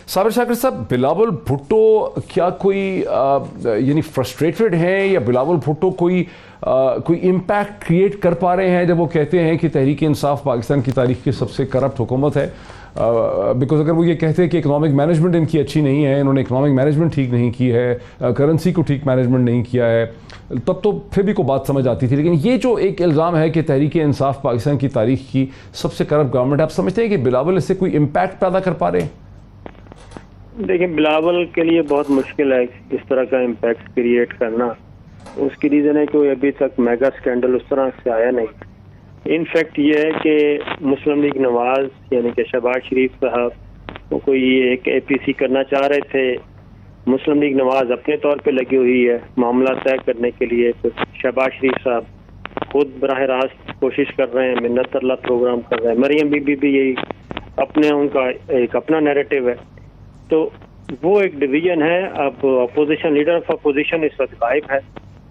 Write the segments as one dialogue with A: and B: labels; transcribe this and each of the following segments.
A: صابر شاکر صاحب، بلاول بھٹو کیا کوئی یعنی فرسٹریٹڈ ہیں یا بلاول بھٹو کوئی امپیکٹ کریٹ کر پا رہے ہیں جب وہ کہتے ہیں کہ تحریک انصاف پاکستان کی تاریخ کی سب سے کرپٹ حکومت ہے؟ بیکاز اگر وہ یہ کہتے ہیں کہ اکنامک مینجمنٹ ان کی اچھی نہیں ہے، انہوں نے اکنامک مینجمنٹ ٹھیک نہیں کی ہے، کرنسی کو ٹھیک مینجمنٹ نہیں کیا ہے، تب تو پھر بھی کوئی بات سمجھ آتی تھی. لیکن یہ جو ایک الزام ہے کہ تحریک انصاف پاکستان کی تاریخ کی سب سے کرپٹ گورنمنٹ، آپ سمجھتے ہیں کہ بلاول اس سے کوئی امپیکٹ پیدا کر پا رہے ہیں؟
B: دیکھیں، بلاول کے لیے بہت مشکل ہے اس طرح کا امپیکٹ کریٹ کرنا. اس کی ریزن ہے کہ وہ ابھی تک میگا سکینڈل اس طرح سے آیا نہیں. ان فیکٹ یہ ہے کہ مسلم لیگ نواز یعنی کہ شہباز شریف صاحب وہ کوئی ایک اے پی سی کرنا چاہ رہے تھے. مسلم لیگ نواز اپنے طور پہ لگی ہوئی ہے معاملہ طے کرنے کے لیے. شہباز شریف صاحب خود براہ راست کوشش کر رہے ہیں، منت اللہ پروگرام کر رہے ہیں. مریم بی بی بھی یہی ان کا ایک اپنا نیریٹو ہے. تو وہ ایک ڈویژن ہے. اب اپوزیشن لیڈر آف اپوزیشن اس وقت غائب ہے،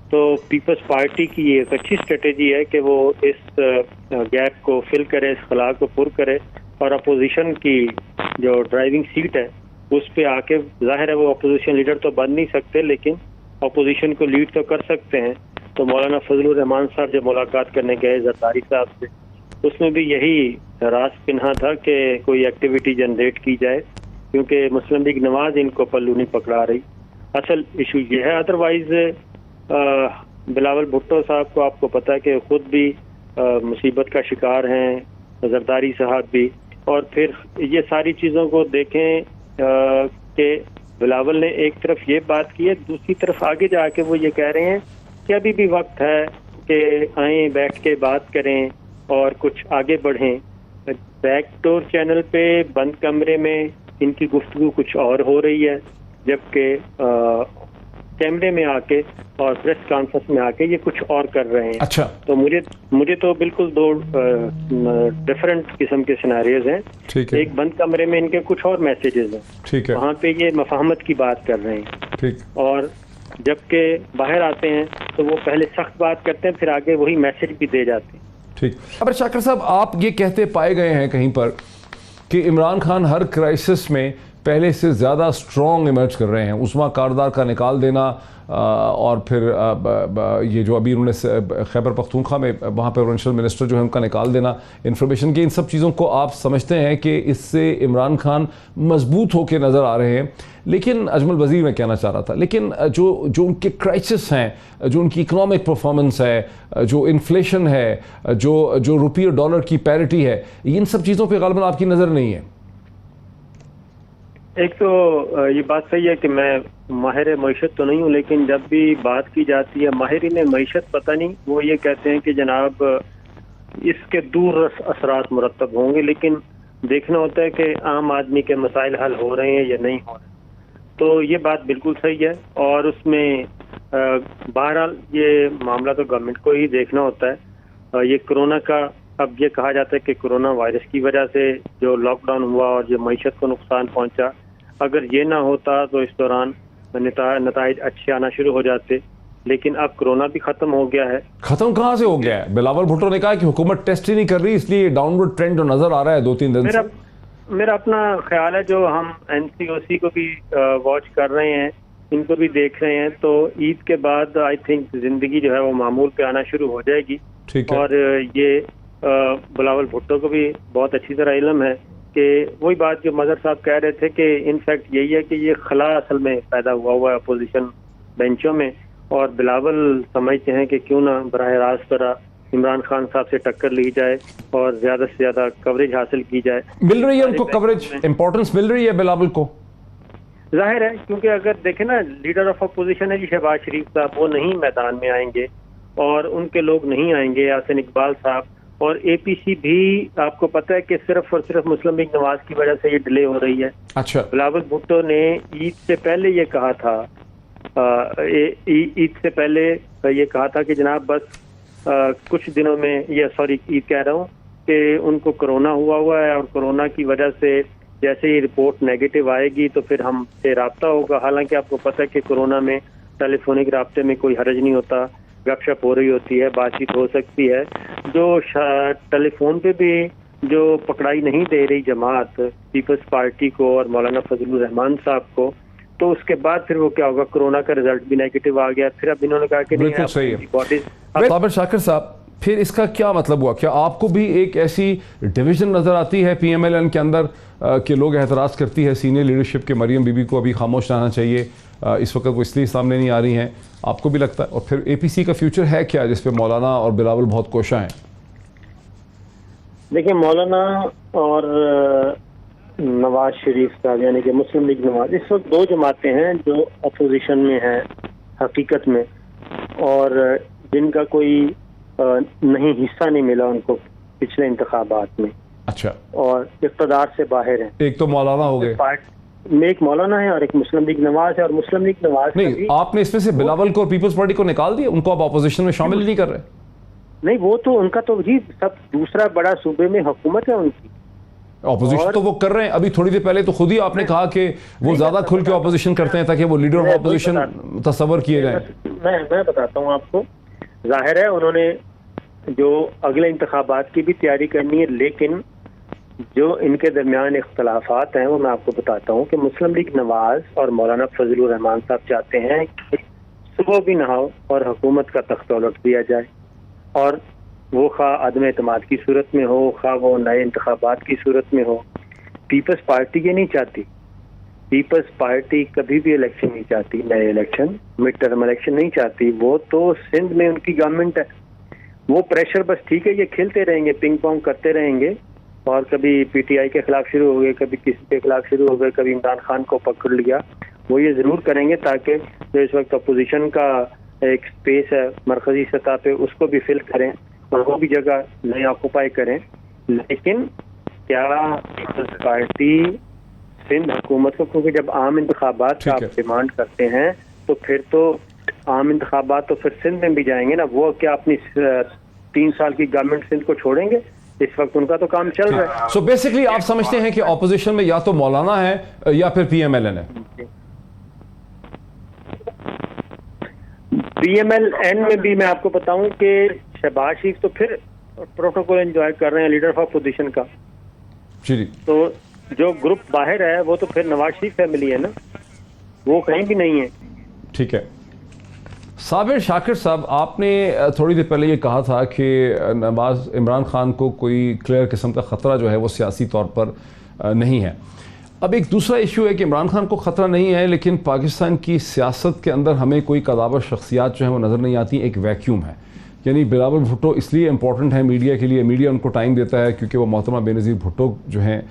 B: تو پیپلز پارٹی کی ایک اچھی اسٹریٹجی ہے کہ وہ اس گیپ کو فل کرے، اس خلا کو پر کرے، اور اپوزیشن کی جو ڈرائیونگ سیٹ ہے اس پہ آ کے، ظاہر ہے وہ اپوزیشن لیڈر تو بن نہیں سکتے لیکن اپوزیشن کو لیڈ تو کر سکتے ہیں. تو مولانا فضل الرحمان صاحب جب ملاقات کرنے گئے زرداری صاحب سے، اس میں بھی یہی راز پنہا تھا کہ کوئی ایکٹیویٹی جنریٹ کی جائے، کیونکہ مسلم لیگ نواز ان کو پلو نہیں پکڑا رہی. اصل ایشو یہ ہے. ادروائز بلاول بھٹو صاحب کو آپ کو پتہ ہے کہ خود بھی مصیبت کا شکار ہیں، زرداری صاحب بھی. اور پھر یہ ساری چیزوں کو دیکھیں کہ بلاول نے ایک طرف یہ بات کی ہے، دوسری طرف آگے جا کے وہ یہ کہہ رہے ہیں کہ ابھی بھی وقت ہے کہ آئیں بیٹھ کے بات کریں اور کچھ آگے بڑھیں. بیک ڈور چینل پہ بند کمرے میں ان کی گفتگو کچھ اور ہو رہی ہے، جبکہ کیمرے میں آ کے اور پریس کانفرنس میں آ کے یہ کچھ اور کر رہے ہیں.
A: اچھا،
B: تو مجھے تو بالکل دو ڈفرنٹ قسم کے سیناریوز ہیں. ایک بند کمرے میں ان کے کچھ اور میسیجز ہیں، وہاں پہ یہ مفاہمت کی بات کر رہے ہیں، اور جبکہ باہر آتے ہیں تو وہ پہلے سخت بات کرتے ہیں، پھر آگے وہی میسیج بھی دے جاتے ہیں.
A: ٹھیک. اب شاکر صاحب، آپ یہ کہتے پائے گئے ہیں کہیں پر کہ عمران خان ہر کرائسس میں پہلے سے زیادہ اسٹرانگ ایمرج کر رہے ہیں. عثمان کاردار کا نکال دینا، اور پھر یہ جو ابھی انہوں نے خیبر پختونخوا میں وہاں پہ پروونشل منسٹر جو ہے ان کا نکال دینا انفارمیشن کے، ان سب چیزوں کو آپ سمجھتے ہیں کہ اس سے عمران خان مضبوط ہو کے نظر آ رہے ہیں. لیکن اجمل وزیر میں کہنا چاہ رہا تھا، لیکن جو ان کے کرائسس ہیں، جو ان کی اکنامک پرفارمنس ہے، جو انفلیشن ہے، جو روپی اور ڈالر کی پیرٹی ہے، ان سب چیزوں پہ غالباً آپ کی نظر نہیں ہے.
B: ایک تو یہ بات صحیح ہے کہ میں ماہر معیشت تو نہیں ہوں، لیکن جب بھی بات کی جاتی ہے ماہرین معیشت پتہ نہیں وہ یہ کہتے ہیں کہ جناب اس کے دور اثرات مرتب ہوں گے، لیکن دیکھنا ہوتا ہے کہ عام آدمی کے مسائل حل ہو رہے ہیں یا نہیں ہو رہے. تو یہ بات بالکل صحیح ہے، اور اس میں بہرحال یہ معاملہ تو گورنمنٹ کو ہی دیکھنا ہوتا ہے. یہ کرونا کا، اب یہ کہا جاتا ہے کہ کرونا وائرس کی وجہ سے جو لاک ڈاؤن ہوا اور جو معیشت کو نقصان پہنچا، اگر یہ نہ ہوتا تو اس دوران نتائج اچھے آنا شروع ہو جاتے. لیکن اب کرونا بھی ختم ہو گیا ہے.
A: ختم کہاں سے ہو گیا ہے؟ بلاول بھٹو نے کہا کہ حکومت ٹیسٹ ہی نہیں کر رہی، اس لیے ڈاؤن ورڈ ٹرینڈ جو نظر آ رہا ہے 2-3 دن سے.
B: میرا اپنا خیال ہے، جو ہم این سی او سی کو بھی واچ کر رہے ہیں، ان کو بھی دیکھ رہے ہیں، تو عید کے بعد آئی تھنک زندگی جو ہے وہ معمول پہ آنا شروع ہو جائے گی. اور یہ بلاول بھٹو کو بھی بہت اچھی طرح علم ہے کہ وہی بات جو مظہر صاحب کہہ رہے تھے کہ انفیکٹ یہی ہے کہ یہ خلا اصل میں پیدا ہوا ہے اپوزیشن بینچوں میں، اور بلاول سمجھتے ہیں کہ کیوں نہ براہ راست طرح عمران خان صاحب سے ٹکر لی جائے اور زیادہ سے زیادہ کوریج حاصل کی جائے.
A: مل رہی ہے ان کو کوریج، امپورٹنس مل رہی ہے بلاول کو؟
B: ظاہر ہے، کیونکہ اگر دیکھیں نا، لیڈر آف اپوزیشن ہے جی شہباز شریف صاحب، وہ نہیں میدان میں آئیں گے اور ان کے لوگ نہیں آئیں گے، یاسین اقبال صاحب. اور اے پی سی بھی آپ کو پتہ ہے کہ صرف اور صرف مسلم لیگ نواز کی وجہ سے یہ ڈیلے ہو رہی ہے.
A: اچھا.
B: بلاول بھٹو نے عید سے پہلے یہ کہا تھا، عید سے پہلے یہ کہا تھا کہ جناب بس کچھ دنوں میں، عید کہہ رہا ہوں، کہ ان کو کرونا ہوا ہے، اور کرونا کی وجہ سے جیسے ہی رپورٹ نیگیٹو آئے گی تو پھر ہم سے رابطہ ہوگا. حالانکہ آپ کو پتہ ہے کہ کرونا میں ٹیلی فونک رابطے میں کوئی حرج نہیں ہوتا، گپ شپ ہو رہی ہوتی ہے، بات چیت ہو سکتی ہے. جو ٹیلی فون پہ بھی جو پکڑائی نہیں دے رہی جماعت، پیپلز پارٹی کو اور مولانا فضل الرحمان صاحب کو، تو اس کے بعد پھر وہ کیا ہوگا، کورونا کا رزلٹ بھی نیگیٹو آ گیا، پھر اب انہوں نے کہا کہ
A: بالکل صحیح ہے۔ صابر شاکر صاحب، پھر اس کا کیا مطلب ہوا؟ کیا آپ کو بھی ایک ایسی ڈویژن نظر آتی ہے پی ایم ایل این کے اندر کہ لوگ اعتراض کرتی ہے سینئر لیڈرشپ کے مریم بی بی کو ابھی خاموش رہنا چاہیے، اس وقت وہ اس لیے سامنے نہیں آ رہی ہیں؟ آپ کو بھی لگتا ہے؟ اور پھر اے پی سی کا فیوچر ہے کیا جس پہ مولانا اور بلاول بہت کوشاں ہیں؟
B: دیکھیں، مولانا اور نواز شریف صاحب یعنی کہ مسلم لیگ نواز، اس وقت دو جماعتیں ہیں جو اپوزیشن میں ہیں حقیقت میں، اور جن کا کوئی نہیں حصہ نہیں ملا ان کو پچھلے انتخابات میں،
A: اچھا،
B: اور اقتدار سے باہر ہیں۔
A: ایک تو مولانا ہو گئے،
B: ایک مولانا ہے اور ایک مسلم لیگ نواز ہے، اور مسلم لیگ نواز
A: نہیں، آپ نے اس میں سے بلاول کو اور پیپلز پارٹی کو نکال دیا، ان کو آپ اپوزیشن میں شامل نہیں کر رہے؟
B: نہیں، وہ تو ان کا تو جی سب دوسرا بڑا صوبے میں حکومت ہے ان کی،
A: اپوزیشن تو وہ کر رہے ہیں۔ ابھی تھوڑی دیر پہلے تو خود ہی آپ نے کہا کہ وہ زیادہ کھل کے اپوزیشن کرتے ہیں تاکہ وہ لیڈر آف اپوزیشن تصور کیے جائیں۔
B: میں بتاتا ہوں آپ کو، ظاہر ہے انہوں نے جو اگلے انتخابات کی بھی تیاری کرنی ہے، لیکن جو ان کے درمیان اختلافات ہیں وہ میں آپ کو بتاتا ہوں کہ مسلم لیگ نواز اور مولانا فضل الرحمان صاحب چاہتے ہیں کہ صبح بھی نہ ہو اور حکومت کا تخت الٹ دیا جائے، اور وہ خواہ عدم اعتماد کی صورت میں ہو، خواہ وہ نئے انتخابات کی صورت میں ہو۔ پیپلز پارٹی یہ نہیں چاہتی، پیپلز پارٹی کبھی بھی الیکشن نہیں چاہتی، نئے الیکشن، مڈ ٹرم الیکشن نہیں چاہتی۔ وہ تو سندھ میں ان کی گورنمنٹ ہے، وہ پریشر بس ٹھیک ہے، یہ کھیلتے رہیں گے، پنگ پونگ کرتے رہیں گے، اور کبھی پی ٹی آئی کے خلاف شروع ہو گئے، کبھی کسی کے خلاف شروع ہو گئے، کبھی عمران خان کو پکڑ لیا۔ وہ یہ ضرور کریں گے تاکہ جو اس وقت اپوزیشن کا ایک سپیس ہے مرکزی سطح پہ اس کو بھی فل کریں اور وہ بھی جگہ نئے آکوپائی کریں۔ لیکن کیا پیپلز پارٹی سندھ حکومت کو، کیونکہ جب عام انتخابات کا آپ ڈیمانڈ کرتے ہیں تو پھر تو عام انتخابات تو پھر سندھ میں بھی جائیں گے نا، وہ کیا اپنی 3 سال کی گورنمنٹ سندھ کو چھوڑیں گے؟ اس وقت ان کا تو کام چل رہا ہے۔
A: سو بیسکلی آپ سمجھتے ہیں کہ اپوزیشن میں یا تو مولانا ہے یا پھر پی ایم ایل این ہے؟
B: پی ایم ایل این میں بھی میں آپ کو بتاؤں کہ شہباز شریف تو پھر پروٹوکول انجوائے کر رہے ہیں لیڈر آف اپوزیشن کا،
A: جی،
B: تو جو گروپ باہر ہے وہ تو پھر نواز شریف فیملی ہے نا، وہ کہیں بھی نہیں ہے۔
A: ٹھیک ہے۔ صابر شاکر صاحب، آپ نے تھوڑی دیر پہلے یہ کہا تھا کہ عمران خان کو کوئی کلیئر قسم کا خطرہ جو ہے وہ سیاسی طور پر نہیں ہے۔ اب ایک دوسرا ایشو ہے کہ عمران خان کو خطرہ نہیں ہے، لیکن پاکستان کی سیاست کے اندر ہمیں کوئی قداور شخصیات جو ہیں وہ نظر نہیں آتی، ایک ویکیوم ہے۔ یعنی بلاول بھٹو اس لیے امپورٹنٹ ہے میڈیا کے لیے، میڈیا ان کو ٹائم دیتا ہے کیونکہ وہ محترمہ بے نظیر بھٹو جو ہیں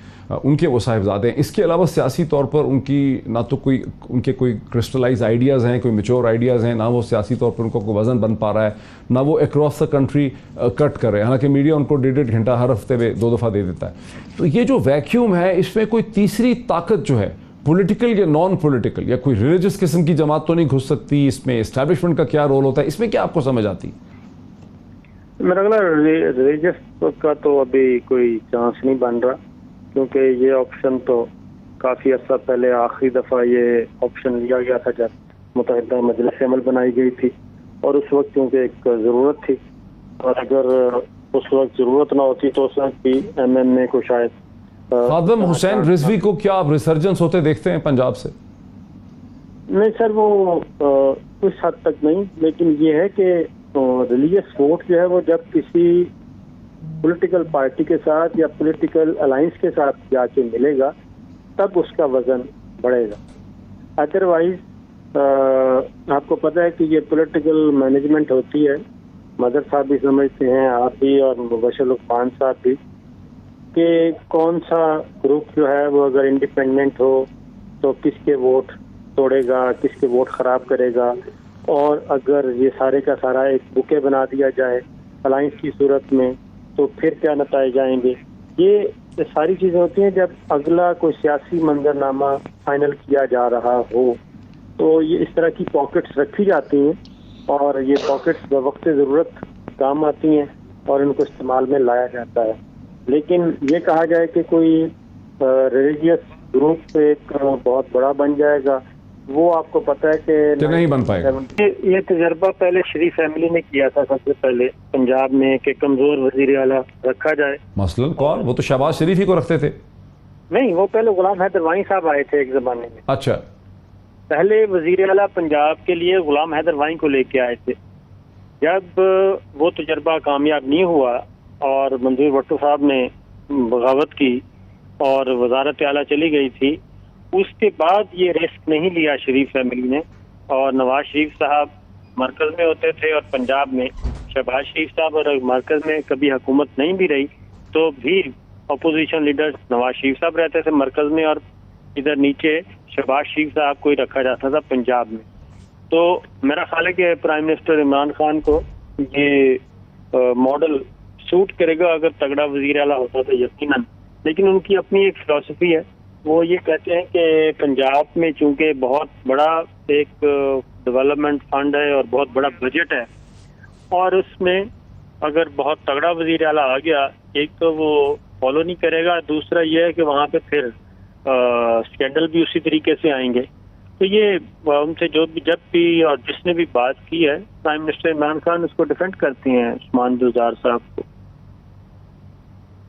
A: ان کے وہ صاحبزادے ہیں۔ اس کے علاوہ سیاسی طور پر ان کی نہ تو کوئی ان کے کوئی کرسٹلائز آئیڈیاز ہیں، کوئی میچور آئیڈیاز ہیں، نہ وہ سیاسی طور پر ان کو کوئی وزن بن پا رہا ہے، نہ وہ اکراس دا کنٹری کٹ کر رہے ہیں، حالانکہ میڈیا ان کو 1.5 گھنٹہ ہر ہفتے میں 2 دفعہ دے دیتا ہے۔ تو یہ جو ویکیوم ہے، اس میں کوئی تیسری طاقت جو ہے پولیٹیکل یا نان پولیٹیکل یا کوئی ریلیجس قسم کی جماعت تو نہیں گھس سکتی اس میں؟ اسٹیبلشمنٹ کا کیا رول ہوتا ہے اس میں؟ کیا آپ کو سمجھ آتی؟
B: میرا خیال ریلیجس کا تو ابھی کوئی چانس نہیں بن رہا، کیونکہ یہ آپشن تو کافی عرصہ پہلے آخری دفعہ یہ آپشن لیا گیا تھا جب متحدہ مجلس عمل بنائی گئی تھی، اور اس وقت کیونکہ ایک ضرورت تھی، اور اگر اس وقت ضرورت نہ ہوتی تو اس وقت بھی ایم این اے کو شاید
A: خادم حسین رضوی کو کیا آپ ریسرجنس ہوتے دیکھتے ہیں پنجاب سے؟
B: نہیں سر، وہ اس حد تک نہیں، لیکن یہ ہے کہ ریلیجس ووٹ جو ہے وہ جب کسی پولیٹیکل پارٹی کے ساتھ یا پولیٹیکل الائنس کے ساتھ جا کے ملے گا تب اس کا وزن بڑھے گا۔ ادروائز آپ کو پتہ ہے کہ یہ پولیٹیکل مینجمنٹ ہوتی ہے، مدر صاحب بھی سمجھتے ہیں، آپ بھی اور مبشر لقمان صاحب بھی، کہ کون سا گروپ جو ہے وہ اگر انڈیپینڈنٹ ہو تو کس کے ووٹ توڑے گا، کس کے ووٹ خراب کرے گا، اور اگر یہ سارے کا سارا ایک بکے بنا دیا جائے الائنس کی صورت میں تو پھر کیا نتائج آئیں گے۔ یہ ساری چیزیں ہوتی ہیں جب اگلا کوئی سیاسی منظرنامہ فائنل کیا جا رہا ہو، تو یہ اس طرح کی پاکٹس رکھی جاتی ہیں، اور یہ پاکٹس بوقت ضرورت کام آتی ہیں اور ان کو استعمال میں لایا جاتا ہے۔ لیکن یہ کہا جائے کہ کوئی ریلیجیس گروپ ایک بہت بڑا بن جائے گا، وہ آپ کو پتہ ہے کہ
A: نہیں بن پائے گا۔
B: یہ تجربہ پہلے شریف فیملی نے کیا تھا سب سے پہلے پنجاب میں، کہ کمزور وزیر اعلیٰ رکھا جائے۔
A: مثلاً کون؟ وہ تو شہباز شریف ہی کو رکھتے تھے۔
B: نہیں، وہ پہلے غلام حیدر وانی صاحب آئے تھے ایک زمانے میں.
A: اچھا
B: پہلے وزیر اعلیٰ پنجاب کے لیے غلام حیدر وانی کو لے کے آئے تھے. جب وہ تجربہ کامیاب نہیں ہوا اور منظور بھٹو صاحب نے بغاوت کی اور وزارت اعلیٰ چلی گئی تھی، اس کے بعد یہ رسک نہیں لیا شریف فیملی نے، اور نواز شریف صاحب مرکز میں ہوتے تھے اور پنجاب میں شہباز شریف صاحب، اور مرکز میں کبھی حکومت نہیں بھی رہی تو بھی اپوزیشن لیڈر نواز شریف صاحب رہتے تھے مرکز میں، اور ادھر نیچے شہباز شریف صاحب کو ہی رکھا جاتا تھا پنجاب میں. تو میرا خیال ہے کہ پرائم منسٹر عمران خان کو یہ ماڈل سوٹ کرے گا اگر تگڑا وزیر اعلیٰ ہوتا تو یقیناً. لیکن ان کی اپنی ایک فلسفی ہے، وہ یہ کہتے ہیں کہ پنجاب میں چونکہ بہت بڑا ایک ڈیولپمنٹ فنڈ ہے اور بہت بڑا بجٹ ہے، اور اس میں اگر بہت تگڑا وزیر اعلیٰ آ گیا، ایک تو وہ فالو نہیں کرے گا، دوسرا یہ ہے کہ وہاں پہ پھر اسکینڈل بھی اسی طریقے سے آئیں گے. تو یہ ان سے جو بھی جب بھی اور جس نے بھی بات کی ہے پرائم منسٹر عمران خان اس کو ڈیفینڈ کرتے ہیں عثمان گلزار صاحب کو.